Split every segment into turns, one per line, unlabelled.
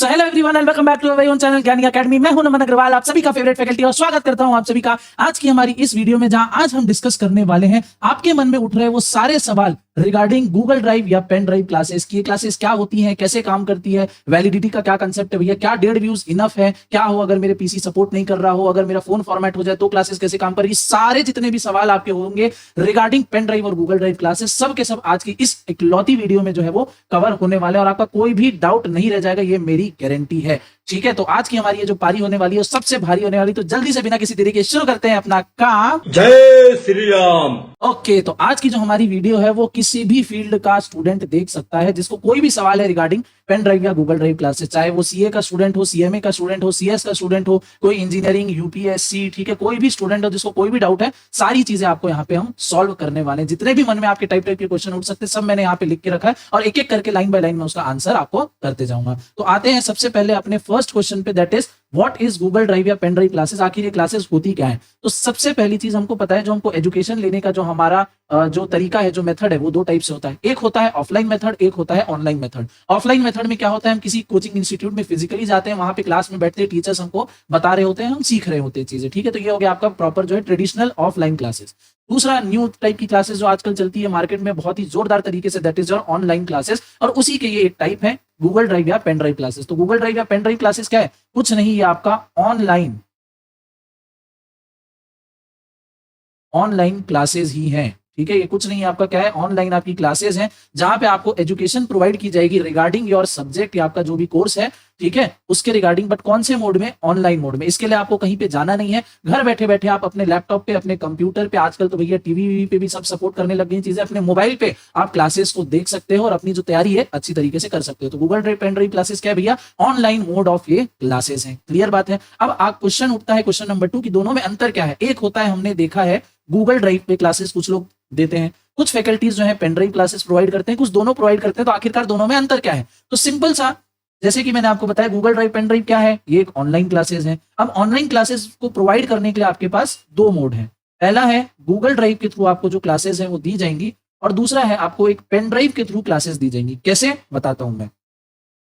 So hello everyone and welcome back to our own channel Gyani academy. मैं हूं नमन अग्रवाल, आप सभी का फेवरेट फैकल्टी, और स्वागत करता हूं आप सभी का आज की हमारी इस वीडियो में, जहां आज हम डिस्कस करने वाले हैं आपके मन में उठ रहे वो सारे सवाल रिगार्डिंग गूगल ड्राइव या पेन ड्राइव क्लासेस की। क्लासेस क्या होती हैं, कैसे काम करती है, वैलिडिटी का क्या कंसेप्ट है भैया, क्या 1.5 व्यूज इनफ है, क्या हो अगर मेरे पीसी सपोर्ट नहीं कर रहा हो, अगर मेरा फोन फॉर्मेट हो जाए तो क्लासेस कैसे काम करेगी। सारे जितने भी सवाल आपके होंगे रिगार्डिंग पेन ड्राइव और गूगल ड्राइव क्लासेस, सब के सब आज की इस इकलौती वीडियो में जो है वो कवर होने वाले हैं और आपका कोई भी डाउट नहीं रह जाएगा, ये मेरी गारंटी है। ठीक है, तो आज की हमारी ये जो पारी होने वाली है सबसे भारी होने वाली, तो जल्दी से बिना किसी देरी के शुरू करते हैं अपना काम।
जय श्री राम।
ओके, तो आज की जो हमारी वीडियो है वो किसी भी फील्ड का स्टूडेंट देख सकता है जिसको कोई भी सवाल है रिगार्डिंग पेन ड्राइव या गूगल ड्राइव क्लासेस, चाहे वो सीए का स्टूडेंट हो, सीएमए का स्टूडेंट हो, सीएस का स्टूडेंट हो, कोई इंजीनियरिंग, यूपीएससी, ठीक है, कोई भी स्टूडेंट हो जिसको कोई भी डाउट है, सारी चीजें आपको यहाँ पे हम सॉल्व करने वाले हैं। जितने भी मन में आपके टाइप के क्वेश्चन उठ सकते हैं सब मैंने यहाँ पे लिख के रखा है और एक एक करके लाइन बाय लाइन में उसका आंसर आपको करते जाऊंगा। तो आते हैं सबसे पहले अपने फर्स्ट क्वेश्चन पे, that is what is Google drive या पेन ड्राइव क्लासेस। आखिर ये क्लासेस होती क्या है? तो सबसे पहली चीज हमको पता है, जो हमको एजुकेशन लेने का जो हमारा जो तरीका है, जो मेथड है, वो दो टाइप से होता है। एक होता है ऑफलाइन मेथड, एक होता है ऑनलाइन मेथड। ऑफलाइन मेथड में क्या होता है, हम किसी कोचिंग इंस्टीट्यूट में फिजिकली जाते हैं, वहां पे क्लास में बैठते हैं, टीचर्स हमको बता रहे होते हैं, हम सीख रहे होते हैं चीजें। ठीक है, तो ये हो गया आपका प्रॉपर जो है ट्रेडिशनल ऑफलाइन क्लासेस। दूसरा न्यू टाइप की क्लासेस जो आजकल चलती है मार्केट में बहुत ही जोरदार तरीके से, that is your online classes, और उसी के ये एक टाइप है गूगल ड्राइव या पेन ड्राइव क्लासेस। तो गूगल ड्राइव या पेन ड्राइव क्लासेस क्या है? कुछ नहीं, ये आपका ऑनलाइन क्लासेस ही हैं। ठीक है, ये कुछ नहीं आपका क्या है, ऑनलाइन आपकी क्लासेस हैं, जहां पे आपको एजुकेशन प्रोवाइड की जाएगी रिगार्डिंग योर सब्जेक्ट या आपका जो भी कोर्स है, ठीक है, उसके रिगार्डिंग। बट कौन से मोड में? ऑनलाइन मोड में। इसके लिए आपको कहीं पे जाना नहीं है, घर बैठे बैठे आप अपने लैपटॉप पे, अपने कंप्यूटर पे, आजकल तो भैया टीवी पे भी सब सपोर्ट करने लग गई चीजें, अपने मोबाइल पे आप क्लासेस को देख सकते हो और अपनी जो तैयारी है अच्छी तरीके से कर सकते हो। तो Google drive pen drive classes क्या है भैया? ऑनलाइन मोड ऑफ ये क्लासेस है। क्लियर बात है? अब आप क्वेश्चन उठता है क्वेश्चन नंबर 2 की दोनों में अंतर क्या है। एक होता है, हमने देखा है गूगल ड्राइव पे क्लासेस कुछ लोग देते हैं, कुछ फैकल्टीज जो है पेन ड्राइव क्लासेस प्रोवाइड करते हैं, कुछ दोनों प्रोवाइड करते हैं। तो आखिरकार दोनों में अंतर क्या है? तो सिंपल सा, जैसे कि मैंने आपको बताया, गूगल ड्राइव पेन ड्राइव क्या है, ये एक ऑनलाइन क्लासेस है। अब ऑनलाइन क्लासेस को प्रोवाइड करने के लिए आपके पास दो मोड है। पहला है गूगल ड्राइव के थ्रू आपको जो क्लासेस है वो दी जाएंगी, और दूसरा है आपको एक पेन ड्राइव के थ्रू क्लासेस दी जाएंगी। कैसे बताता हूं मैं।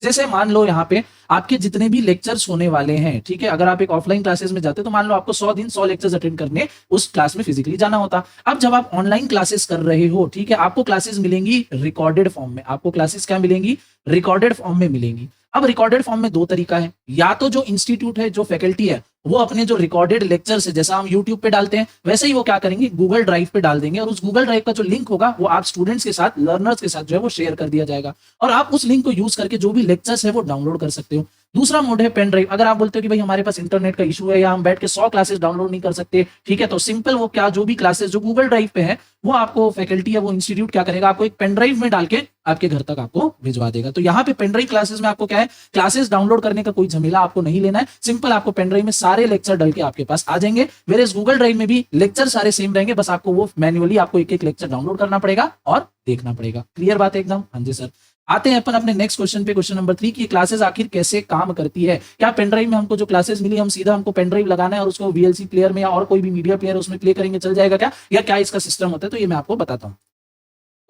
जैसे मान लो यहाँ पे आपके जितने भी लेक्चर्स होने वाले हैं, ठीक है, अगर आप एक ऑफलाइन क्लासेस में जाते तो मान लो आपको 100 दिन 100 लेक्चर्स अटेंड करने उस क्लास में फिजिकली जाना होता। अब जब आप ऑनलाइन क्लासेस कर रहे हो, ठीक है, आपको क्लासेस मिलेंगी रिकॉर्डेड फॉर्म में। आपको क्लासेस क्या मिलेंगी? रिकॉर्डेड फॉर्म में मिलेंगी। अब रिकॉर्डेड फॉर्म में दो तरीका है, या तो जो इंस्टीट्यूट है, जो फैकल्टी है, वो अपने जो रिकॉर्डेड लेक्चर्स है, जैसा हम यूट्यूब पे डालते हैं वैसे ही वो क्या करेंगे, गूगल ड्राइव पे डाल देंगे, और उस गूगल ड्राइव का जो लिंक होगा वो आप स्टूडेंट्स के साथ, लर्नर्स के साथ जो है वो शेयर कर दिया जाएगा, और आप उस लिंक को यूज करके जो भी लेक्चर्स है वो डाउनलोड कर सकते हो। दूसरा मोड है पेन ड्राइव। अगर आप बोलते हो कि भाई हमारे पास इंटरनेट का इशू है या हम बैठ के 100 क्लासेस डाउनलोड नहीं कर सकते, ठीक है, तो सिंपल वो क्या, जो भी क्लासेस जो गूगल ड्राइव पे है वो आपको फैकल्टी या वो इंस्टीट्यूट क्या करेगा, आपको एक पेन ड्राइव में डाल के आपके घर तक आपको भिजवा देगा। तो यहाँ पे पेन ड्राइव क्लासेस में आपको क्या है, क्लासेस डाउनलोड करने का कोई झमेला आपको नहीं लेना है। सिंपल आपको पेन ड्राइव में सारे लेक्चर डल के आपके पास आ जाएंगे। वेयर गूगल ड्राइव में भी लेक्चर सारे सेम रहेंगे, बस आपको वो मैन्युअली आपको एक एक लेक्चर डाउनलोड करना पड़ेगा और देखना पड़ेगा। क्लियर बात है एकदम? हाँ जी सर। आते हैं अपन अपने नेक्स्ट क्वेश्चन पे, क्वेश्चन नंबर 3 की क्लासेस आखिर कैसे काम करती है। क्या पेन ड्राइव में हमको जो क्लासेस मिली, हम सीधा हमको पेन ड्राइव लगाना है और उसको वीएलसी प्लेयर में या और कोई भी मीडिया प्लेयर उसमें प्ले करेंगे चल जाएगा क्या, या क्या इसका सिस्टम होता है? तो ये मैं आपको बताता हूँ।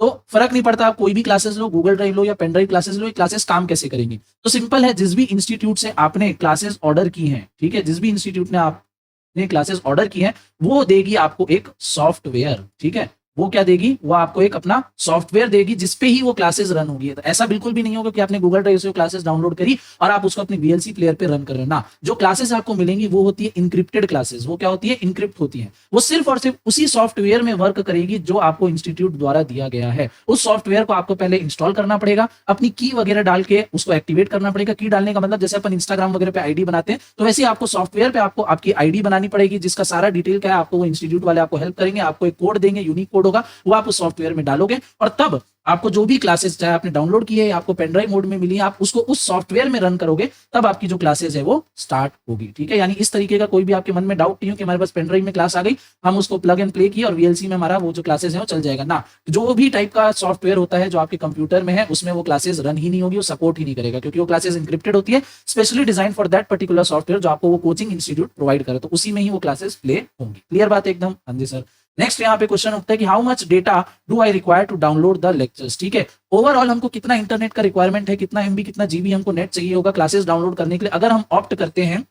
तो फर्क नहीं पड़ता, आप कोई भी क्लासेस लो, गूगल ड्राइव लो या पेन ड्राइव क्लासेस लो, ये क्लासेस काम कैसे करेंगी? तो सिंपल है, जिस भी इंस्टीट्यूट से आपने क्लासेस ऑर्डर की हैं, ठीक है, जिस भी इंस्टीट्यूट ने आपने क्लासेस ऑर्डर की हैं, वो देगी आपको एक सॉफ्टवेयर। ठीक है, वो क्या देगी? वो आपको एक अपना सॉफ्टवेयर देगी जिसपे ही वो क्लासेस रन होगी। तो ऐसा बिल्कुल भी नहीं होगा कि आपने गूगल ड्राइव से क्लासेस डाउनलोड करी और आप उसको अपने वीएलसी प्लेयर पे रन कर रहे हो ना। जो क्लासेस आपको मिलेंगी वो होती है इनक्रिप्टेड क्लासेस। वो क्या होती है? इनक्रिप्ट होती है। वो सिर्फ और सिर्फ उसी सॉफ्टवेयर में वर्क करेगी जो आपको इंस्टीट्यूट द्वारा दिया गया है। उस सॉफ्टवेयर को आपको पहले इंस्टॉल करना पड़ेगा, अपनी की वगैरह डाल के उसको एक्टिवेट करना पड़ेगा। की डालने का मतलब जैसे अपन इंस्टाग्राम वगैरह पे आईडी बनाते हैं, तो वैसे आपको सॉफ्टवेयर पे आपको आपकी आईडी बनानी पड़ेगी, जिसका सारा डिटेल क्या है आपको वो इंस्टीट्यूट वाले आपको हेल्प करेंगे। आपको एक कोड देंगे, यूनिक कोड होगा, वो आप सॉफ्टवेयर में डालोगे और तब आपको जो भी क्लासेस चाहे आपने डाउनलोड की है, आपको पेन ड्राइव मोड में मिली है, आप उसको उस सॉफ्टवेयर में रन करोगे, तब आपकी जो क्लासेस है वो स्टार्ट होगी। ठीक है, यानी इस तरीके का कोई भी आपके मन में डाउट नहीं हो कि हमारे पास पेन ड्राइव में क्लास आ गई, हम उसको प्लग एंड प्ले किए और वीएलसी में हमारा वो जो क्लासेस है वो चल जाएगा ना। जो भी टाइप का सॉफ्टवेयर होता है जो आपके कंप्यूटर में है, उसमें वो क्लासेस रन ही नहीं होगी, वो सपोर्ट ही नहीं करेगा, क्योंकि वो क्लासेस इंक्रिप्टेड होती है, specially design for that particular software जो आपको वो कोचिंग इंस्टीट्यूट प्रोवाइड करे, तो उसी में ही वो क्लासेस प्ले होंगी। क्लियर बात है एकदम? हाँ जी सर। नेक्स्ट यहाँ पे क्वेश्चन उठता है कि how much data do I require to download the lectures. ठीक है, ओवरऑल हमको कितना इंटरनेट का रिक्वायरमेंट है, कितना एमबी कितना जीबी हमको नेट चाहिए होगा क्लासेस डाउनलोड करने के लिए, अगर हम ऑप्ट करते हैं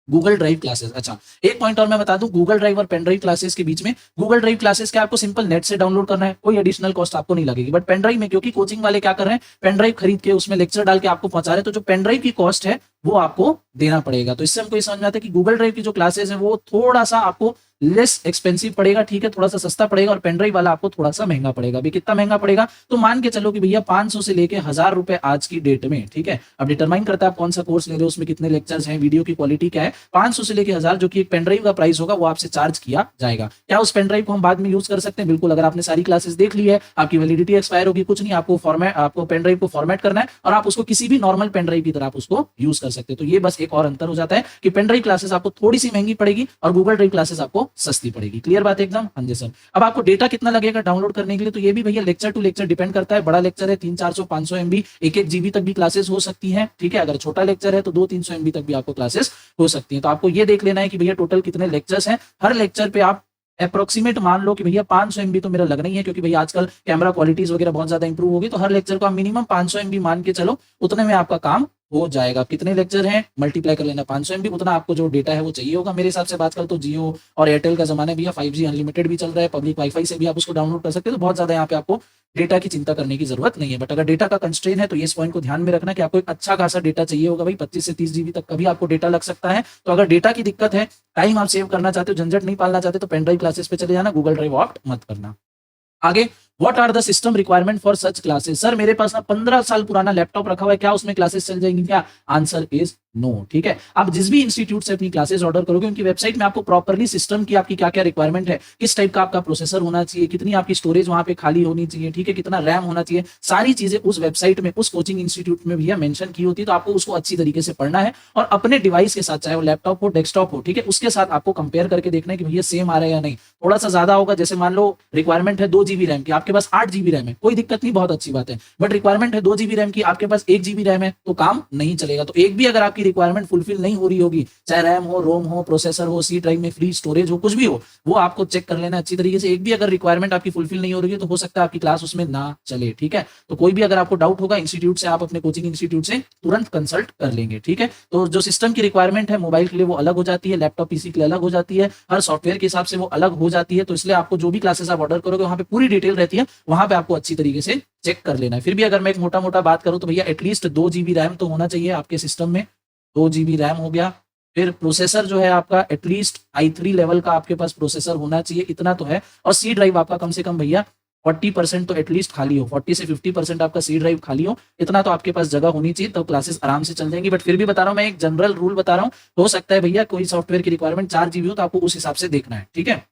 गूगल ड्राइव क्लासेस। अच्छा, एक पॉइंट और मैं बता दूं, गूगल ड्राइव और पेन ड्राइव क्लासेस के बीच में, गूगल ड्राइव क्लासेस क्या आपको सिंपल नेट से डाउनलोड करना है, कोई एडिशनल कॉस्ट आपको नहीं लगेगी। बट पेन ड्राइव में क्योंकि कोचिंग वाले क्या कर रहे हैं, पेन ड्राइव खरीद के उसमें लेक्चर डाल के आपको पहुंचा रहे हैं, तो जो पेन ड्राइव की कॉस्ट है वो आपको देना पड़ेगा। तो इससे हमको ये समझ में आता है कि गूगल ड्राइव की जो क्लासेस है वो थोड़ा सा आपको लेस एक्सपेंसिव पड़ेगा, ठीक है, थोड़ा सा सस्ता पड़ेगा, और पेन ड्राइव वाला आपको थोड़ा सा महंगा पड़ेगा। अभी कितना महंगा पड़ेगा, तो मान के चलो कि भैया 500 से लेके 1000 रुपए आज की डेट में, ठीक है। अब डिटरमाइन करता है आप कौन सा कोर्स ले रहे हो, उसमें कितने लेक्चर्स हैं, वीडियो की क्वालिटी क्या है। 500 से लेके 1000 जो कि एक पेन ड्राइव का प्राइस होगा वो आपसे चार्ज किया जाएगा। क्या उस पेन ड्राइव को हम बाद में यूज कर सकते हैं? बिल्कुल। अगर आपने सारी क्लासेस देख ली है, आपकी वैलिडिटी एक्सपायर होगी, कुछ नहीं, आपको पेन ड्राइव को फॉर्मेट करना है और आप उसको किसी भी नॉर्मल पेन ड्राइव की तरह आप उसको यूज कर सकते हैं। तो ये बस एक और अंतर हो जाता है कि पेन ड्राइव क्लासेस आपको थोड़ी सी महंगी पड़ेगी और गूगल ड्राइव क्लासेस आपको सस्ती पड़ेगी। क्लियर बात है एकदम? हाँ जी सर। अब आपको डेटा कितना लगेगा डाउनलोड करने के लिए, तो ये भी भैया लेक्चर टू लेक्चर डिपेंड करता है। बड़ा लेक्चर है 300, 400, 500 एमबी, 1-1 जीबी तक भी क्लासेस हो सकती हैं, ठीक है। अगर छोटा लेक्चर है तो 200-300 एमबी तक भी आपको क्लासेस हो सकती हैं। तो आपको ये देख लेना है कि भैया टोटल कितने लेक्चर्स हैं, हर लेक्चर पे आप अप्रोक्सीमेट मान लो कि भैया 500 एमबी तो मेरा लगना ही है, क्योंकि भैया आजकल कैमरा क्वालिटीज वगैरह बहुत ज्यादा इंप्रूव होगी, तो हर लेक्चर को आप मिनिमम 500 एमबी मान के चलो, उतने में आपका काम हो जाएगा। कितने लेक्चर हैं मल्टीप्लाई कर लेना 500 एमबी, उतना आपको जो डेटा है वो चाहिए होगा। मेरे हिसाब से आजकल तो जियो और एयरटेल का जमाना है भैया, 5G अनलिमिटेड भी चल रहा है, पब्लिक वाईफाई से भी आप उसको डाउनलोड कर सकते हो, तो बहुत ज्यादा यहाँ पे आपको डेटा की चिंता करने की जरूरत नहीं है। बट अगर डेटा का कंस्ट्रेन है तो ये इस पॉइंट को ध्यान में रखना कि आपको एक अच्छा खासा डेटा चाहिए होगा भाई, 25 से 30 जीबी तक का भी आपको डेटा लग सकता है। तो अगर डेटा की दिक्कत है, टाइम आप सेव करना चाहते हो, झंझट नहीं पालना चाहते, तो पेन ड्राइव क्लासेस पे चले जाना, गूगल ड्राइव ऑप्ट मत करना। आगे, what are the system requirement for such classes. Sir मेरे पास ना 15 साल पुराना लैपटॉप रखा हुआ है, क्या उसमें क्लासेस चल जाएंगी क्या? आंसर इज नो, ठीक है। आप जिस भी इंस्टीट्यूट से अपनी क्लासेस ऑर्डर करोगे, उनकी वेबसाइट में आपको प्रॉपर्ली सिस्टम की आपकी क्या क्या रिक्वायरमेंट है, किस टाइप का आपका प्रोसेसर होना चाहिए, कितनी आपकी स्टोरेज वहां पे खाली होनी चाहिए, ठीक है, कितना रैम होना चाहिए, सारी चीजें उस वेबसाइट में, उस कोचिंग इंस्टीट्यूट में भैया मेंशन की होती है। तो आपको उसको अच्छी तरीके से पढ़ना है और अपने डिवाइस के साथ, चाहे वो लैपटॉप हो, डेस्कटॉप हो, ठीक है, उसके साथ आपको कंपेयर करके देखना है कि भैया सेम आ रहा है या नहीं। थोड़ा सा ज्यादा होगा, जैसे मान लो रिक्वायरमेंट है 2 जीबी रैम की, आपके पास 8 जीबी रैम है, कोई दिक्कत नहीं, बहुत अच्छी बात है। बट रिक्वायरमेंट है 2 जीबी रैम की, आपके पास 1 जीबी रैम है, तो काम नहीं चलेगा। तो एक भी अगर आपकी रिक्वायरमेंट फुलफिल नहीं हो रही होगी, चाहे रैम हो, रोम हो, प्रोसेसर हो, सी ड्राइव में फ्री स्टोरेज हो, कुछ भी हो, वो आपको चेक कर लेना अच्छी तरीके से। एक भी अगर रिक्वायरमेंट आपकी फुलफिल नहीं हो रही है तो हो सकता है आपकी क्लास उसमें ना चले, ठीक है। तो कोई भी अगर आपको डाउट होगा इंस्टीट्यूट से, आप अपने कोचिंग इंस्टीट्यूट से तुरंत कंसल्ट कर लेंगे, ठीक है। तो जो सिस्टम की रिक्वायरमेंट है मोबाइल के लिए वो अलग हो जाती है, लैपटॉप पीसी के लिए अलग हो जाती है, हर सॉफ्टवेयर के हिसाब से वो अलग हो जाती है। तो इसलिए आपको जो भी क्लासेस आप ऑर्डर करोगे वहां पे पूरी डिटेल रहती है, वहां पे आपको अच्छी तरीके से चेक कर लेना है। फिर भी अगर मैं एक मोटा मोटा बात करूं तो भैया एटलीस्ट 2 जीबी रैम तो होना चाहिए आपके सिस्टम में, 2 जीबी रैम हो गया। फिर प्रोसेसर जो है आपका एटलीस्ट i3 लेवल का आपके पास प्रोसेसर होना चाहिए, इतना तो है। और सी ड्राइव आपका कम से कम भैया 40% तो एटलीस्ट खाली हो, 40 से 50% आपका सी ड्राइव खाली हो, इतना तो आपके पास जगह होनी चाहिए, तो क्लासेस आराम से चल जाएंगी। बट फिर भी बता रहा हूं मैं, एक जनरल रूल बता रहा हूं, हो सकता है भैया कोई सॉफ्टवेयर की रिक्वायरमेंट 4 जीबी हो, तो आपको उस हिसाब से देखना है, ठीक है।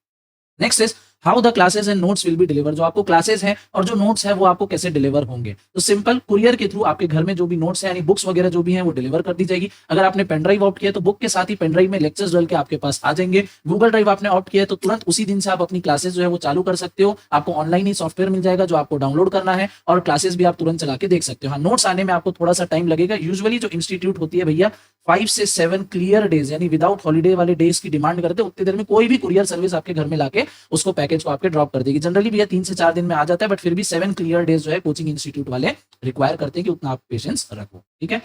Next is how the classes and notes will be deliver. जो आपको क्लासेस हैं और जो नोट्स है वो आपको कैसे डिलीवर होंगे, तो सिंपल कुरियर के थ्रू आपके घर में जो भी नोट्स है यानी बुक्स वगैरह जो भी हैं वो डिलीवर कर दी जाएगी। अगर आपने पेन ड्राइव ऑप्ट किया तो बुक के साथ ही पेन ड्राइव में लेक्चर्स डल के आपके पास आ जाएंगे। गूगल ड्राइव आपने ऑप्ट किया तो तुरंत उसी दिन से आप अपनी क्लासेस जो है वो चालू कर सकते हो। आपको ऑनलाइन ही सॉफ्टवेयर मिल जाएगा जो आपको डाउनलोड करना है और क्लासेस भी आप तुरंत चला के देख सकते हो। हाँ, नोट्स आने में आपको थोड़ा सा टाइम लगेगा। यूजुअली जो इंस्टीट्यूट होती है भैया 5 से 7 क्लियर डेज यानी विदाउट हॉलीडे वाले डेज की डिमांड करते हैं, उतनी देर में कोई भी कुरियर सर्विस आपके घर में लाके उसको पैकेज को आपके ड्रॉप कर देगी। जनरली भैया 3 से 4 दिन में आ जाता है, बट फिर भी 7 क्लियर डेज जो है कोचिंग इंस्टीट्यूट वाले रिक्वायर करते हैं कि उतना आप पेशेंस रखो, ठीक है।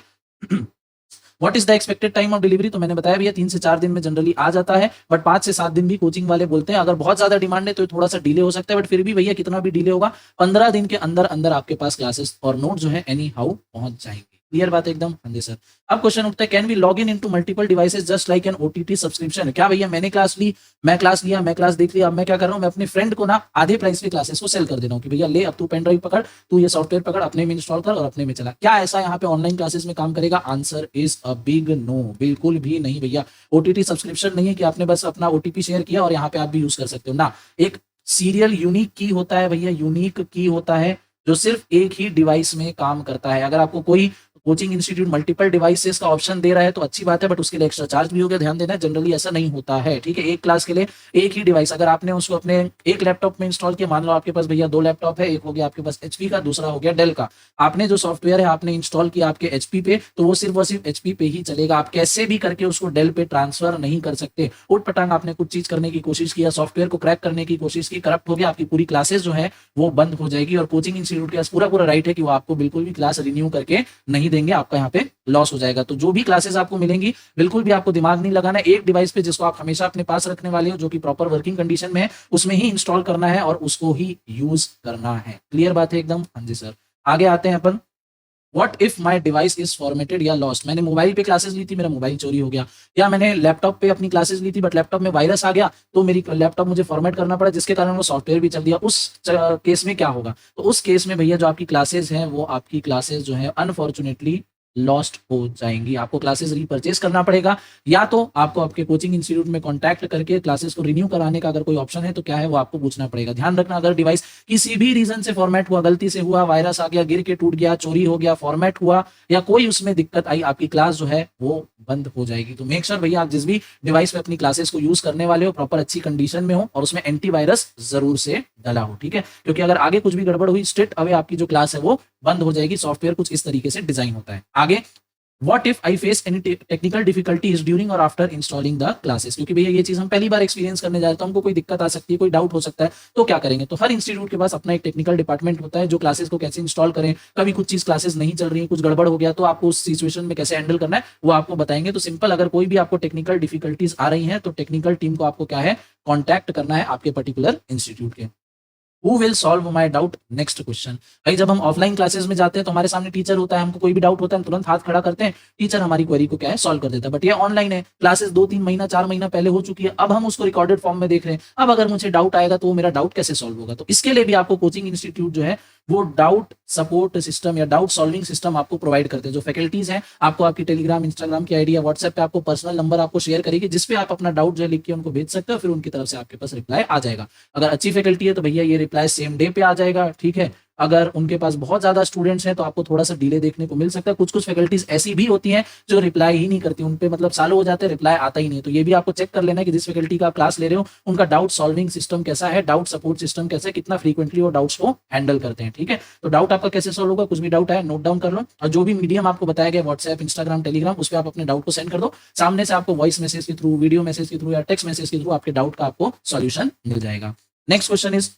What is the expected time of delivery, तो मैंने बताया भैया 3 से 4 दिन में जनरली आ जाता है, बट 5 से 7 दिन भी कोचिंग वाले बोलते हैं। अगर बहुत ज्यादा डिमांड है तो थोड़ा सा डिले हो सकता है, बट फिर भी भैया कितना भी डिले होगा 15 दिन के अंदर अंदर आपके पास क्लासेस और नोट जो है एनी हाउ पहुंच जाएंगे। क्लियर बात है एकदम? हाँ जी सर। अब क्वेश्चन उठता है, can we log in into multiple devices just like an OTT subscription. क्या भैया मैंने क्लास ली, मैं क्लास लिया, मैं क्लास देख लिया, अब मैं क्या कर रहा हूँ, मैं अपने फ्रेंड को ना आधे प्राइस पे क्लासेस को सेल कर दे रहा हूँ कि भैया ले अब तू पेन ड्राइव पकड़, तू ये सॉफ्टवेयर पकड़, अपने में इंस्टॉल कर और अपने में चला। क्या ऐसा यहाँ पे ऑनलाइन क्लासेस में काम करेगा? Answer is a big no, बिल्कुल भी नहीं भैया। ओटीटी सब्सक्रिप्शन नहीं है कि आपने बस अपना ओटीपी शेयर किया और यहाँ पे आप भी यूज कर सकते हो ना। एक सीरियल यूनिक की होता है भैया, यूनिक की होता है जो सिर्फ एक ही डिवाइस में काम करता है। अगर आपको कोई कोचिंग इंस्टीट्यूट मल्टीपल डिवाइसेस का ऑप्शन दे रहा है तो अच्छी बात है, बट उसके लिए एक्स्ट्रा चार्ज भी होगा, ध्यान देना। जनरली ऐसा नहीं होता है, ठीक है। एक क्लास के लिए एक ही डिवाइस, अगर आपने उसको अपने एक लैपटॉप में इंस्टॉल किया, मान लो आपके पास भैया 2 लैपटॉप है, एक हो गया आपके पास HP का, दूसरा हो गया डेल का, आपने जो सॉफ्टवेयर है आपने इंस्टॉल किया आपके HP पे, तो वो सिर्फ HP पे ही चलेगा। आप कैसे भी करके उसको डेल पे ट्रांसफर नहीं कर सकते। उठ पटांग आपने कुछ चीज करने की कोशिश किया, सॉफ्टवेयर को क्रैक करने की कोशिश की, करप्ट हो गया, आपकी पूरी क्लासेस जो है वो बंद हो जाएगी। और कोचिंग इंस्टीट्यूट के पास पूरा राइट है कि वो आपको बिल्कुल भी क्लास रिन्यू करके नहीं देंगे, आपका यहाँ पे लॉस हो जाएगा। तो जो भी क्लासेस आपको मिलेंगी, बिल्कुल भी आपको दिमाग नहीं लगाना, एक डिवाइस पे जिसको आप हमेशा अपने पास रखने वाले हो, जो कि प्रॉपर वर्किंग कंडीशन में है, उसमें ही इंस्टॉल करना है और उसको ही यूज करना है। क्लियर बात है एकदम? हाँ जी सर। आगे आते हैं अपन। What if my device is formatted या लॉस्ट। मैंने मोबाइल पे क्लासेस ली थी, मेरा मोबाइल चोरी हो गया, या मैंने लैपटॉप पे अपनी क्लासेस ली थी बट लैपटॉप में वायरस आ गया, तो मेरी लैपटॉप मुझे फॉर्मेट करना पड़ा, जिसके कारण वो सॉफ्टवेयर भी चल दिया। उस केस में क्या होगा? तो उस केस में भैया जो आपकी क्लासेस हैं, वो आपकी क्लासेस जो है अनफॉर्चुनेटली लॉस्ट हो जाएंगी। आपको क्लासेस रीपरचेज करना पड़ेगा, या तो आपको आपके कोचिंग इंस्टीट्यूट में कॉन्टैक्ट करके क्लासेस को रिन्यू कराने का अगर कोई ऑप्शन है तो क्या है वो आपको पूछना पड़ेगा। ध्यान रखना, अगर डिवाइस किसी भी रीजन से फॉर्मेट हुआ, गलती से हुआ, वायरस आ गया, गिर के टूट गया, चोरी हो गया, फॉर्मेट हुआ, या कोई उसमें दिक्कत आई, आपकी क्लास जो है वो बंद हो जाएगी। तो मेक श्योर भैया आप जिस भी डिवाइस पे अपनी क्लासेस को यूज करने वाले हो, प्रॉपर अच्छी कंडीशन में हो और उसमें एंटीवायरस जरूर से डला हो, ठीक है। क्योंकि अगर आगे कुछ भी गड़बड़ हुई, स्ट्रेट अवे आपकी जो क्लास है वो बंद हो जाएगी। सॉफ्टवेयर कुछ इस तरीके से डिजाइन होता है। आगे, What if I face any technical difficulties during or after installing the classes? क्योंकि भैया ये चीज हम पहली बार एक्सपीरियंस करने जा रहे हैं, तो हमको कोई दिक्कत आ सकती है, कोई डाउट हो सकता है, तो क्या करेंगे? तो हर इंस्टीट्यूट के पास अपना एक टेक्निकल डिपार्टमेंट होता है जो क्लासेस को कैसे इंस्टॉल करें, कभी कुछ चीज क्लासेस नहीं चल रही है, कुछ गड़बड़ हो गया, तो आपको उस सिचुएशन में कैसे हैंडल करना है वो आपको बताएंगे। तो सिंपल, अगर कोई भी आपको टेक्निकल डिफिकल्टीज आ रही है तो टेक्निकल टीम को आपको क्या है, कॉन्टैक्ट करना है आपके पर्टिकुलर इंस्टीट्यूट के। Who will solve my doubt? Next question. भाई जब हम ऑफलाइन क्लासेस में जाते हैं तो हमारे सामने टीचर होता है, हमको कोई भी डाउट होता है हम तुरंत हाथ खड़ा करते हैं, टीचर हमारी क्वेरी को क्या है, सॉल्व कर देता है। बट ये ऑनलाइन है, क्लासेस 2-3 महीना 4 महीना पहले हो चुकी है, अब हम उसको रिकॉर्डेड फॉर्म में देख रहे हैं। अब अगर मुझे डाउट आएगा तो वो मेरा डाउट कैसे सॉल्व होगा? तो इसके लिए भी आपको कोचिंग इंस्टीट्यूट जो है वो डाउट सपोर्ट सिस्टम या डाउट सॉल्विंग सिस्टम आपको प्रोवाइड करते हैं। जो फैकल्टीज हैं आपको आपकी टेलीग्राम, इंस्टाग्राम की आईडी या व्हाट्सएप पे आपको पर्सनल नंबर आपको शेयर करेगी, जिसपे आप अपना डाउट जो है लिख के उनको भेज सकते हो, फिर उनकी तरफ से आपके पास रिप्लाई आ जाएगा। अगर अच्छी फैकल्टी है तो भैया ये रिप्लाई सेम डे पे आ जाएगा, ठीक है। अगर उनके पास बहुत ज्यादा स्टूडेंट्स हैं तो आपको थोड़ा सा डिले देखने को मिल सकता है। कुछ फैकल्टीज ऐसी भी होती हैं जो रिप्लाई ही नहीं करती, उन पे मतलब सालों हो जाते हैं, रिप्लाई आता ही नहीं। तो ये भी आपको चेक कर लेना है कि जिस फैकल्टी का आप क्लास ले रहे हो उनका डाउट सॉल्विंग सिस्टम कैसा है, डाउट सपोर्ट सिस्टम कैसा है, कितना फ्रीक्वेंटली वो डाउट्स को हैंडल करते हैं, ठीक है। तो डाउट आपका कैसे सॉल्व होगा, कुछ भी डाउट है नोट डाउन कर लो, और जो भी मीडियम आपको बताया गया व्हाट्सएप, इंस्टाग्राम, टेलीग्राम, उस पर आप अपने डाउट को सेंड कर दो। सामने से आपको वॉइस मैसेज के थ्रू, वीडियो मैसेज के थ्रू या टेक्स्ट मैसेज के थ्रू आपके डाउट का आपको सॉल्यूशन मिल जाएगा। Next question is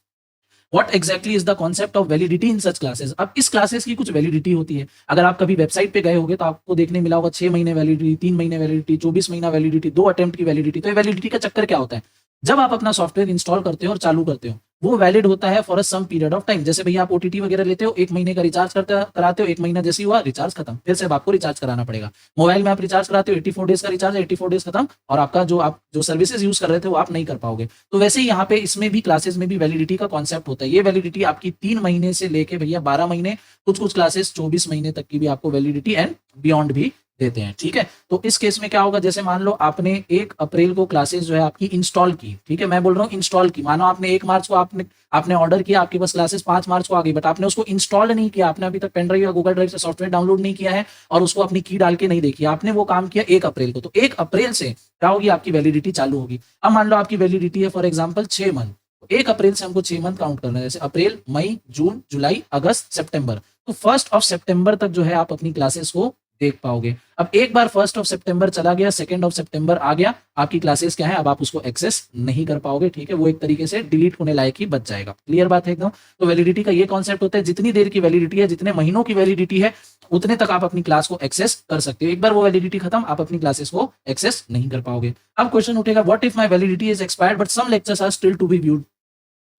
What exactly is the concept of validity in such classes? अब इस क्लासेस की कुछ वैलिडिटी होती है। अगर आप कभी वेबसाइट पे गए होंगे तो आपको देखने मिला होगा 6 महीने वैलिडिटी, 3 महीने वैलिडिटी, 24 महीना वैलिडिटी, 2 अटेम्प्ट की वैलिडिटी। तो ये वैलिडिटी का चक्कर क्या होता है? जब आप अपना सॉफ्टवेयर इंस्टॉल करते हो और चालू करते हो, वो वैलिड होता है for a some period of time. जैसे भैया आप ओटीटी वगैरह लेते हो, 1 महीने का रिचार्ज कराते हो, 1 महीना जैसे हुआ रिचार्ज खत्म, फिर से आपको रिचार्ज कराना पड़ेगा। मोबाइल में आप रिचार्ज कराते हो, 84 डेज का रिचार्ज है, 84 डेज खत्म, और आपका जो सर्विसेज यूज कर रहे थे वो आप नहीं कर पाओगे। तो वैसे ही यहाँ पे इसमें भी क्लासेस में भी वैलिडिटी का कॉन्सेप्ट होता है। ये वैलिडिटी आपकी 3 महीने से लेके भैया 12 महीने, कुछ क्लासेस 24 महीने तक की भी आपको वैलिडिटी एंड बियॉन्ड भी देते हैं, ठीक है। तो इस केस में क्या होगा, जैसे मान लो आपने 1 अप्रैल को क्लासेस जो है आपकी इंस्टॉल की, ठीक है, मैं बोल रहा हूँ इंस्टॉल की। मानो आपने 1 मार्च को आपने ऑर्डर किया, आपके पास क्लासेस 5 मार्च को आ गई, बट आपने उसको इंस्टॉल नहीं किया, आपने अभी तक पेन ड्राइव या गूगल ड्राइव से सॉफ्टवेयर डाउनलोड नहीं किया है और उसको अपनी की डाल के नहीं देखी, आपने वो काम किया 1 अप्रैल को। तो 1 अप्रैल से क्या होगी, आपकी वैलिडिटी चालू होगी। अब मान लो आपकी वैलिडिटी है फॉर एग्जाम्पल 6 मंथ, 1 अप्रैल से हमको 6 मंथ काउंट करना है, जैसे अप्रैल, मई, जून, जुलाई, अगस्त, सितंबर। तो 1 सितंबर तक जो है आप अपनी क्लासेस को देख पाओगे। अब एक बार 1 सितंबर चला गया, 2 सितंबर आ गया, आपकी क्लासेस क्या है, अब आप उसको एक्सेस नहीं कर पाओगे, ठीक है। वो एक तरीके से डिलीट होने लायक ही बच जाएगा। क्लियर बात है एकदम। तो वैलिडिटी का ये कॉन्सेप्ट होता है, जितनी देर की वैलिडिटी है, जितने महीनों की वैलिडिटी है, उतने तक आप अपनी क्लास को एक्सेस कर सकते हो। एक बार वो वैलिडिटी खत्म, आप अपनी क्लासेस को एक्सेस नहीं कर पाओगे। अब क्वेश्चन उठेगा, what if my validity is expired but some lectures are still to be viewed.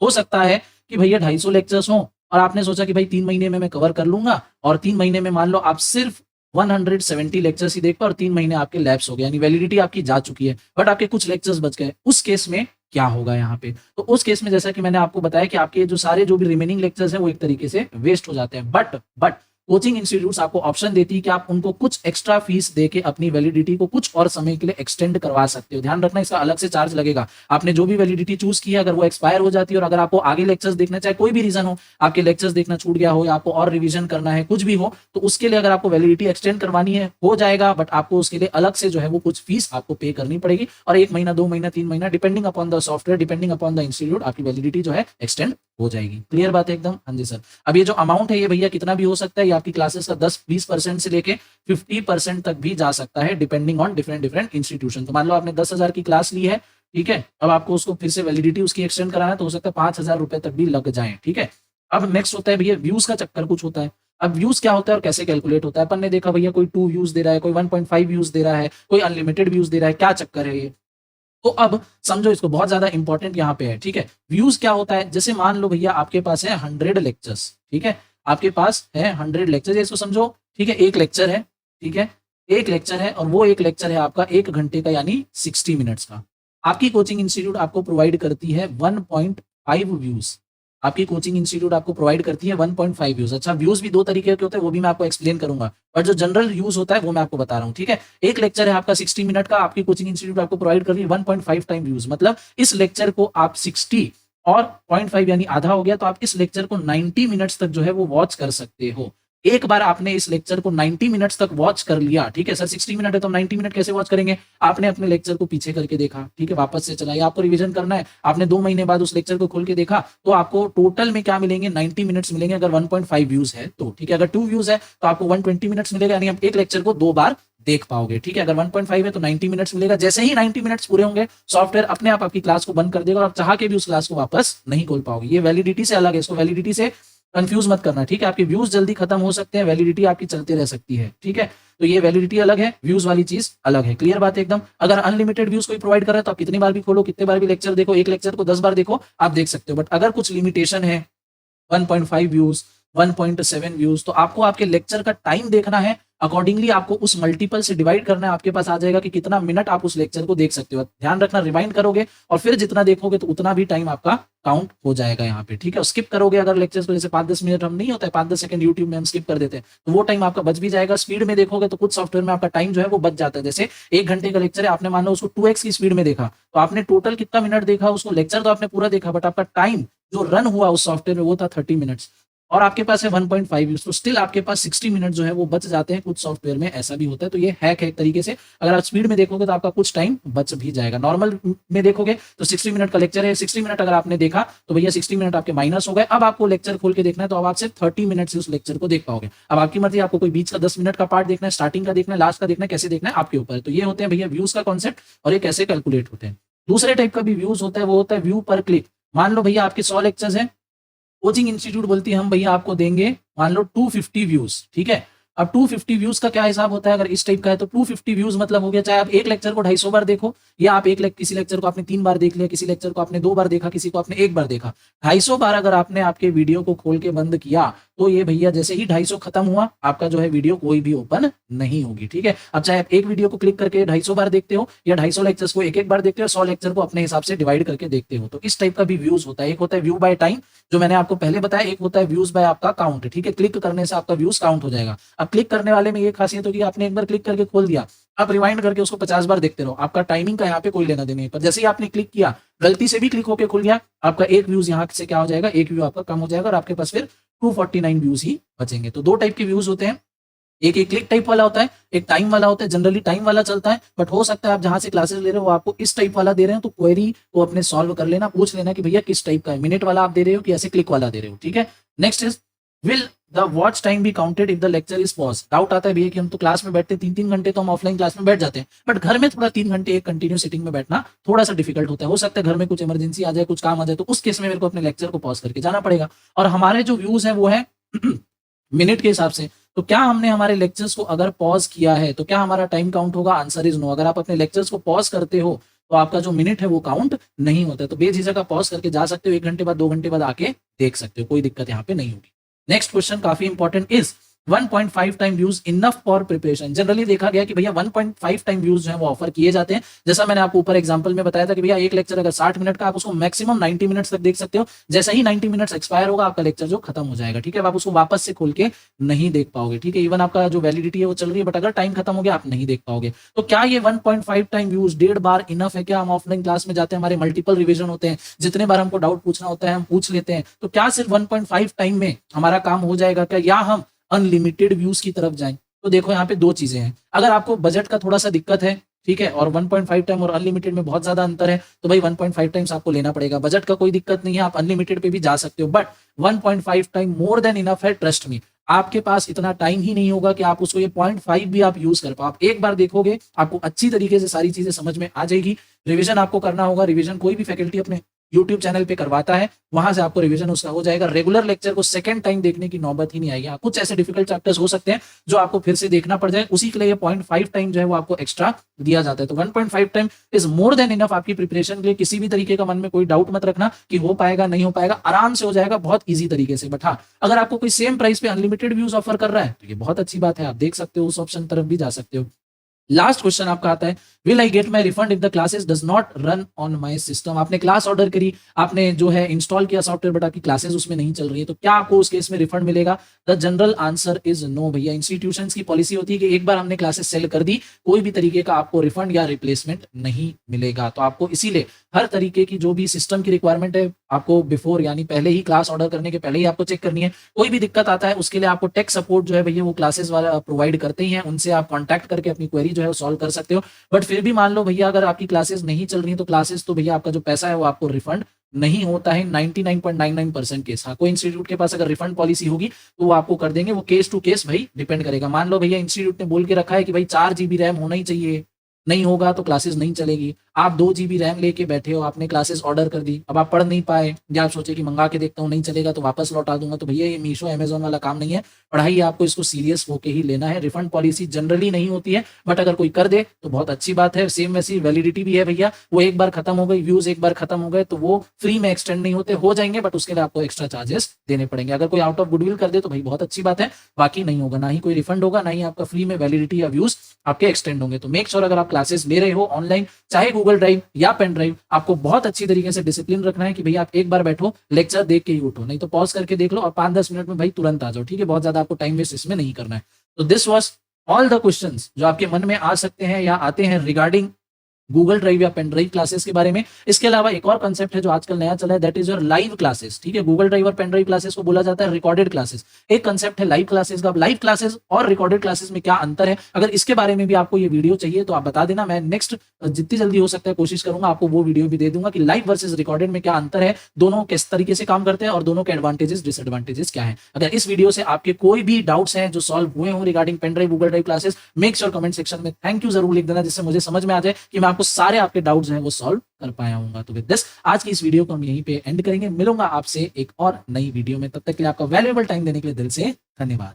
हो सकता है कि भैया 250 लेक्चर्स हों और आपने सोचा कि भाई 3 महीने में मैं कवर कर लूंगा, और 3 महीने में मान लो आप सिर्फ 170 लेक्चर्स ही देख पाए और 3 महीने आपके लैप्स हो गए, यानी वैलिडिटी आपकी जा चुकी है, बट आपके कुछ लेक्चर्स बच गए। उस केस में क्या होगा यहाँ पे? तो उस केस में जैसा कि मैंने आपको बताया कि आपके जो भी रिमेनिंग लेक्चर्स हैं वो एक तरीके से वेस्ट हो जाते हैं। बट कोचिंग इंस्टीट्यूट्स आपको ऑप्शन देती है कि आप उनको कुछ एक्स्ट्रा फीस देके अपनी वैलिडिटी को कुछ और समय के लिए एक्सटेंड करवा सकते हो। ध्यान रखना, इसका अलग से चार्ज लगेगा। आपने जो भी वैलिडिटी चूज की है, अगर वो एक्सपायर हो जाती है और अगर आपको आगे लेक्चर्स देखना, चाहे कोई भी रीजन हो, आपके लेक्चर्स देखना छूट गया हो या आपको और रिवीजन करना है, कुछ भी हो, तो उसके लिए अगर आपको वैलिडिटी एक्सटेंड करवानी है हो जाएगा, बट आपको उसके लिए अलग से जो है वो कुछ फीस आपको पे करनी पड़ेगी और 1 महीना 2 महीना 3 महीना depending upon the software, depending upon the institute आपकी वैलिडिटी जो है एक्सटेंड हो जाएगी। क्लियर बात है एकदम? हाँ जी सर। अब ये जो अमाउंट है ये भैया कितना भी हो सकता है, ये आपकी क्लासेस का 10-20% से लेके 50% तक भी जा सकता है डिपेंडिंग ऑन डिफरेंट इंस्टीट्यूशन। तो मान लो आपने 10,000 की क्लास ली है, ठीक है, अब आपको उसको फिर से वैलिडिटी उसकी एक्सटेंड कराना है तो हो सकता है 5,000 रुपए तक भी लग जाए, ठीक है। अब नेक्स्ट होता है भैया व्यूज का चक्कर कुछ होता है। अब व्यूज क्या होता है और कैसे कैलकुलेट होता है, अपन ने देखा भैया कोई 2 व्यूज दे रहा है, कोई 1.5 व्यूज दे रहा है, कोई अनलिमिटेड व्यूज दे रहा है, क्या चक्कर है ये। तो अब समझो इसको, बहुत ज्यादा इंपॉर्टेंट यहाँ पे है, ठीक है। व्यूज क्या होता है, जैसे मान लो भैया आपके पास है 100 लेक्चर्स, ठीक है, आपके पास है 100 लेक्चर्स, इसको समझो, ठीक है, एक लेक्चर है, ठीक है, एक लेक्चर है और वो एक लेक्चर है आपका 1 घंटे का यानी 60 मिनट्स का। आपकी कोचिंग इंस्टीट्यूट आपको प्रोवाइड करती है 1.5 व्यूज। आपकी कोचिंग इंस्टीट्यूट आपको प्रोवाइड करती है 1.5 व्यूज। अच्छा, व्यूज भी दो तरीके के होते हैं, वो भी मैं आपको एक्सप्लेन करूंगा, बट जो जनरल यूज होता है वो मैं आपको बता रहा हूँ, ठीक है। एक लेक्चर है आपका 60 मिनट का, आपकी कोचिंग इंस्टीट्यूट आपको प्रोवाइड कर रही है 1.5 टाइम व्यूज। मतलब इस लेक्चर को आप 60 और 0.5 यानी आधा हो गया, तो आप इस लेक्चर को 90 मिनट्स तक जो है वो वॉच कर सकते हो। एक बार आपने इस लेक्चर को 90 मिनट्स तक वॉच कर लिया, ठीक है सर, 60 मिनट है तो 90 मिनट कैसे वॉच करेंगे, आपने अपने लेक्चर को पीछे करके देखा, ठीक है, वापस से चला, या आपको रिवीजन करना है, आपने 2 महीने बाद उस लेक्चर को खोल के देखा, तो आपको टोटल में क्या मिलेंगे, 90 मिनट्स मिलेंगे अगर 1.5 व्यूज है तो, ठीक है। अगर 2 व्यूज है तो आपको 120 मिनट्स मिलेगा, यानी आप एक लेक्चर को 2 बार देख पाओगे, ठीक है। अगर 1.5 है तो 90 मिनट्स मिलेगा। जैसे ही 90 मिनट्स पूरे होंगे, सॉफ्टवेयर अपने आप आपकी क्लास को बंद कर देगा और आप चाह के भी उस क्लास को वापस नहीं खोल पाओगे। ये वैलिडिटी से अलग है, इसको वैलिडिटी से कंफ्यूज मत करना, ठीक है। आपके व्यूज जल्दी खत्म हो सकते हैं, वैलिडिटी आपकी चलते रह सकती है, ठीक है। तो ये वैलिडिटी अलग है, व्यूज वाली चीज अलग है। क्लियर बात है एकदम? अगर अनलिमिटेड व्यूज कोई प्रोवाइड कर रहा है तो आप कितनी बार भी खोलो, कितने बार भी लेक्चर देखो, एक लेक्चर को 10 बार देखो, आप देख सकते हो। बट अगर कुछ लिमिटेशन है, 1.5 व्यूज, 1.7 व्यूज, तो आपको आपके लेक्चर का टाइम देखना है, अकॉर्डिंगली आपको उस मल्टीपल से डिवाइड करना है, आपके पास आ जाएगा कि कितना मिनट आप उस लेक्चर को देख सकते हो। ध्यान रखना, रिवाइंड करोगे और फिर जितना देखोगे तो उतना भी टाइम आपका काउंट हो जाएगा यहाँ पे, ठीक है। स्किप करोगे अगर लेक्चर्स को, जैसे 5-10 मिनट हम नहीं होता है, 5-10 सेकंड यूट्यूब में हम स्किप कर देते हैं, तो वो टाइम आपका बच भी जाएगा। स्पीड में देखोगे तो कुछ सॉफ्टवेयर में आपका टाइम जो है वो बच जाता है। जैसे 1 घंटे का लेक्चर है, आपने मान लो उसको 2x की स्पीड में देखा, तो आपने टोटल कितना मिनट देखा, उसको लेक्चर तो आपने पूरा देखा, बट आपका टाइम जो रन हुआ उस सॉफ्टवेयर में वो था 30 मिनट्स, और आपके पास है 1.5 व्यूज, तो स्टिल आपके पास 60 मिनट जो है वो बच जाते हैं। कुछ सॉफ्टवेयर में ऐसा भी होता है, तो ये हैक है एक तरीके से। अगर आप स्पीड में देखोगे तो आपका कुछ टाइम बच भी जाएगा। नॉर्मल में देखोगे तो 60 मिनट का लेक्चर है, 60 मिनट अगर आपने देखा तो भैया 60 मिनट आपके माइनस हो गए। अब आपको लेक्चर खोल के देखना है, तो अब आप सिर्फ 30 मिनट से उस लेक्चर को देख पाओगे। अब आपकी मर्जी, आपको कोई बीच का 10 मिनट का पार्ट देखना है, स्टार्टिंग का देखना है, लास्ट का देखना है, कैसे देखना है आपके ऊपर है। तो ये होते हैं भैया व्यूज का कॉन्सेप्ट, और ये कैसे कैलकुलेट होते हैं। दूसरे टाइप का भी व्यूज होता है, वो होता है व्यू पर क्लिक। मान लो भैया आपके 100 लेक्चर्स हैं, कोचिंग इंस्टीट्यूट बोलती है हम भैया आपको देंगे मान लो 250 व्यूज, ठीक है। अब 250 व्यूज का क्या हिसाब होता है, अगर इस टाइप का है तो 250 व्यूज मतलब हो गया, चाहे आप एक लेक्चर को 250 बार देखो, या आप किसी लेक्चर को आपने 3 बार देख लिया, किसी लेक्चर को आपने 2 बार देखा, किसी को आपने 1 बार देखा। 250 बार अगर आपने आपके वीडियो को खोल के बंद किया, तो ये भैया जैसे ही 250 खत्म हुआ, आपका जो है वीडियो कोई भी ओपन नहीं होगी, ठीक है। अब चाहे आप एक वीडियो को क्लिक करके 250 बार देखते हो, या 250 लेक्चर्स को एक बार देखते हो, 100 लेक्चर को अपने हिसाब से डिवाइड करके देखते हो, तो इस टाइप का भी व्यूज होता है। एक होता है व्यू बाय टाइम, जो मैंने आपको पहले बताया, एक होता है व्यूज बाय आपका काउंट, ठीक है। क्लिक करने से आपका व्यूज काउंट हो जाएगा। अब क्लिक करने वाले में ये खासियत होगी, आपने एक बार क्लिक करके खोल दिया, आप रिवाइंड करके उसको 50 बार देखते रहो, आपका टाइमिंग का यहाँ पे कोई लेना देना नहीं। पर जैसे ही आपने क्लिक किया, गलती से भी क्लिक होके खुल गया, आपका एक व्यूज यहाँ से क्या हो जाएगा, एक व्यू आपका कम हो जाएगा और आपके पास फिर 249 व्यूज ही बचेंगे। तो 2 टाइप के व्यूज होते हैं, एक क्लिक टाइप वाला होता है, एक टाइम वाला होता है। जनरली टाइम वाला चलता है, बट हो सकता है आप जहां से क्लासेस ले रहे हो वो आपको इस टाइप वाला दे रहे हो, तो क्वेरी को अपने सॉल्व कर लेना, पूछ लेना कि भैया किस टाइप का है, मिनट वाला आप दे रहे हो कि ऐसे क्लिक वाला दे रहे हो, ठीक है। Next is will the watch time be counted if the lecture is pause. Doubt आता है भैया कि हम तो क्लास में बैठते 3-3 घंटे, तो हम ऑफलाइन क्लास में बैठ जाते हैं, बट घर में थोड़ा 3 घंटे एक कंटिन्यू सिटिंग में बैठना थोड़ा सा डिफिकल्ट होता है। हो सकता है घर में कुछ इमरजेंसी आ जाए, कुछ काम आ जाए, तो उस केस में मेरे को अपने लेक्चर को पॉज करके जाना पड़ेगा। और हमारे जो व्यूज है वो है मिनट के हिसाब से। तो क्या हमने हमारे लेक्चर्स को अगर पॉज किया है तो क्या हमारा टाइम काउंट होगा? Answer is no. अगर आप अपने लेक्चर्स को पॉज करते हो तो आपका जो मिनट है वो काउंट नहीं होता है। तो बेझिझक आप पॉज करके जा सकते हो, 1 घंटे बाद 2 घंटे बाद आके देख सकते हो, कोई दिक्कत यहाँ पे नहीं होगी। नेक्स्ट क्वेश्चन काफी important is 1.5 time views enough for preparation. Generally देखा गया कि भैया 1.5 टाइम व्यूज जो है वो ऑफर किए जाते हैं। जैसा मैंने आपको ऊपर एग्जांपल में बताया था कि भैया एक लेक्चर अगर 60 मिनट का, आप उसको मैक्सिमम 90 मिनट्स तक देख सकते हो। जैसे ही 90 मिनट्स एक्सपायर होगा आपका लेक्चर जो खत्म हो जाएगा, ठीक है। आप उसको वापस से खोल के नहीं देख पाओगे, ठीक है। इवन आपका जो वैलिडिटी है वो चल रही है, बट अगर टाइम खत्म हो गया आप नहीं देख पाओगे। तो क्या ये 1.5 टाइम व्यूज 1.5 बार इनफ है क्या? हम ऑफलाइन क्लास में जाते हैं, हमारे मल्टीपल रिवीजन होते हैं, जितने बार हमको डाउट पूछना होता है हम पूछ लेते हैं, तो क्या सिर्फ 1.5 टाइम में हमारा काम हो जाएगा क्या, या हम अनलिमिटेड व्यूज की तरफ जाएं? तो देखो यहाँ पे दो चीजें हैं। अगर आपको बजट का थोड़ा सा दिक्कत है, ठीक है, और 1.5 टाइम और अनलिमिटेड में बहुत ज्यादा अंतर है, तो भाई 1.5 टाइम्स आपको लेना पड़ेगा। बजट का कोई दिक्कत नहीं है, आप अनलिमिटेड पे भी जा सकते हो, but 1.5 time more than enough है, ट्रस्ट मी। आपके पास इतना टाइम ही नहीं होगा कि आप उसको ये 0.5 भी आप यूज कर पाओ। आप एक बार देखोगे आपको अच्छी तरीके से सारी चीजें समझ में आ जाएगी। रिवीजन आपको करना होगा, रिवीजन कोई भी फैकल्टी अपने यूट्यूब चैनल पे करवाता है, वहां से आपको रिवीजन उसका हो जाएगा। रेगुलर लेक्चर को सेकंड टाइम देखने की नौबत ही नहीं आएगी। कुछ ऐसे डिफिकल्ट चैप्टर्स हो सकते हैं जो आपको फिर से देखना पड़ जाए, उसी के लिए 0.5 टाइम जो है वो आपको एक्स्ट्रा दिया जाता है। तो 1.5 time is more than enough आपकी प्रिपरेशन के लिए। किसी भी तरीके का मन में कोई डाउट मत रखना कि हो पाएगा नहीं हो पाएगा, आराम से हो जाएगा बहुत ईजी तरीके से। बट हाँ, अगर आपको कोई सेम प्राइस पे अनलिमिटेड व्यूज ऑफर कर रहा है तो ये बहुत अच्छी बात है, आप देख सकते हो, उस ऑप्शन तरफ भी जा सकते हो। लास्ट क्वेश्चन आपका आता है, will I get my refund if the classes does not run on my system? आपने क्लास ऑर्डर करी, आपने जो है इंस्टॉल किया सॉफ्टवेयर, बट आपकी क्लासेस उसमें नहीं चल रही है, तो क्या आपको उस केस में रिफंड मिलेगा? The general answer is no भैया। इंस्टीट्यूशंस की पॉलिसी होती है कि एक बार हमने क्लासेस सेल कर दी, कोई भी तरीके का आपको रिफंड या रिप्लेसमेंट नहीं मिलेगा। तो आपको इसीलिए हर तरीके की जो भी सिस्टम की रिक्वायरमेंट है आपको बिफोर, यानी पहले ही, क्लास ऑर्डर करने के पहले ही आपको चेक करनी है। कोई भी दिक्कत आता है उसके लिए आपको टेक सपोर्ट जो है भैया वो क्लासेस वाला प्रोवाइड करते ही हैं, उनसे आप कॉन्टैक्ट करके अपनी क्वेरी जो है वो सॉल्व कर सकते हो। बट फिर भी मान लो भैया अगर आपकी क्लासेस नहीं चल रही तो क्लासेस तो भैया आपका जो पैसा है वो आपको रिफंड नहीं होता है 99.99% केस। हाँ, कोई इंस्टीट्यूट के पास अगर रिफंड पॉलिसी होगी तो वो आपको कर देंगे, वो केस टू केस भाई डिपेंड करेगा। मान लो भैया इंस्टीट्यूट ने बोल के रखा है कि भाई 4 GB रैम होना ही चाहिए, नहीं होगा तो क्लासेस नहीं चलेगी। आप 2 GB रैम लेके बैठे हो, आपने क्लासेस ऑर्डर कर दी, अब आप पढ़ नहीं पाए, या आप सोचे कि मंगा के देखता हूँ नहीं चलेगा तो वापस लौटा दूंगा, तो भैया ये मीशो अमेजोन वाला काम नहीं है। पढ़ाई आपको इसको सीरियस होके ही लेना है। रिफंड पॉलिसी जनरली नहीं होती है, बट अगर कोई कर दे तो बहुत अच्छी बात है। सेम वैसी वैलिडिटी भी है भैया, वो एक बार खत्म हो गई, व्यूज एक बार खत्म हो गए तो वो फ्री में एक्सटेंड नहीं होते, हो जाएंगे बट उसके लिए आपको एक्स्ट्रा चार्जेस देने पड़ेंगे। अगर कोई आउट ऑफ गुडविल कर दे तो भाई बहुत अच्छी बात है, बाकी नहीं होगा, ना ही कोई रिफंड होगा, ना ही आपका फ्री में वैलिडिटी या व्यूज आपके एक्सटेंड होंगे। तो मेक श्योर अगर आप क्लासेस ले रहे हो ऑनलाइन, चाहे गूगल ड्राइव या पेन ड्राइव, आपको बहुत अच्छी तरीके से डिसिप्लिन रखना है कि भैया आप एक बार बैठो, लेक्चर देख के ही उठो, नहीं तो पॉज करके देख लो और 5-10 मिनट में भाई तुरंत आ जाओ, ठीक है। बहुत ज्यादा आपको टाइम वेस्ट इसमें नहीं करना है। तो this was all the questions जो आपके मन में आ सकते हैं या आते हैं रिगार्डिंग गूगल ड्राइव या पेन ड्राइव क्लासेस के बारे में। इसके अलावा एक और कंसेप्ट है जो आजकल नया चला है, that is your live classes, ठीक है। गूगल ड्राइव और पेन ड्राइव क्लासेस को बोला जाता है रिकॉर्डेड क्लासेस। एक कंसेप्ट है लाइव क्लासेस का। लाइव क्लासेस और रिकॉर्डेड क्लासेस में क्या अंतर है, अगर इसके बारे में भी आपको ये वीडियो चाहिए तो आप बता देना, मैं नेक्स्ट जितनी जल्दी हो सकता है कोशिश करूंगा आपको वो वीडियो भी दे दूंगा कि लाइव वर्सेस रिकॉर्डेड में क्या अंतर है, दोनों किस तरीके से काम करते हैं और दोनों के एडवांटेजेस डिसएडवांटेजेस क्या है। अगर इस वीडियो से आपके कोई भी डाउट्स हैं जो सॉल्व हुए हों regarding pen drive Google drive classes, make sure comment section में थैंक यू जरूर लिख देना, जिससे मुझे समझ में आ जाए कि मैं आपको सारे आपके डाउट्स हैं वो सॉल्व कर पाया हूँ। तो विद दिस आज की इस वीडियो को हम यहीं पे एंड करेंगे। मिलूंगा आपसे एक और नई वीडियो में, तब तक के लिए आपका वैल्यूएबल टाइम देने के लिए दिल से धन्यवाद।